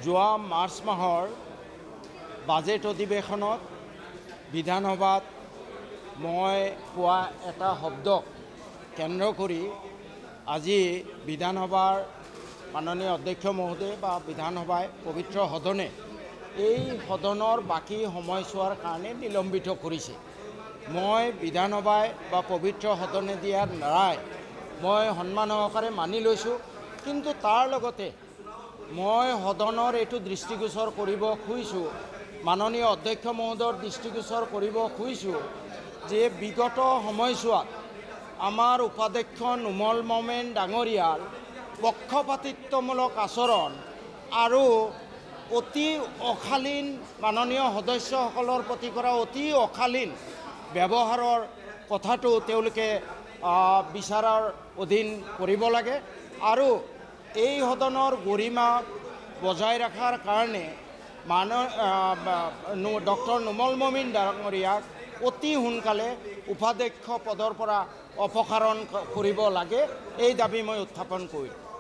যোৱা মাৰ্চ মাহৰ বাজেট অধিৱেশনত বিধানসভাত মই কোৱা এটা শব্দক কেন্দ্ৰ কৰি আজি বিধানসভাৰ মাননীয় অধ্যক্ষ মহোদয় বা বিধানসভাই পবিত্ৰ সদনে এই সদনৰ বাকী সময়ছোৱাৰ কাৰণে নিলম্বিত কৰিছে। মই বিধানসভাই বা পবিত্ৰ সদনে দিয়াৰ ৰায় মই সন্মান সহকাৰে মানি লৈছোঁ, কিন্তু তাৰ লগতে মই সদনৰ এইটো দৃষ্টিগোচৰ কৰিব খুজিছোঁ, মাননীয় অধ্যক্ষ মহোদয়ৰ দৃষ্টিগোচৰ কৰিব খুজিছোঁ যে বিগত সময়ছোৱাত আমাৰ উপাধ্যক্ষ নুমল মমেন ডাঙৰীয়াৰ পক্ষপাতিত্বমূলক আচৰণ আৰু অতি অশালীন মাননীয় সদস্যসকলৰ প্ৰতি কৰা অতি অশালীন ব্যৱহাৰৰ কথাটো তেওঁলোকে বিচাৰৰ অধীন কৰিব লাগে আৰু এই সদনৰ গৰিমা বজাই ৰখাৰ কাৰণে ডক্টৰ নুমল মমিন ডাঙৰীয়াক অতি সোনকালে উপাধ্যক্ষ পদৰ পৰা অপসাৰণ কৰিব লাগে, এই দাবী মই উত্থাপন কৰিলোঁ।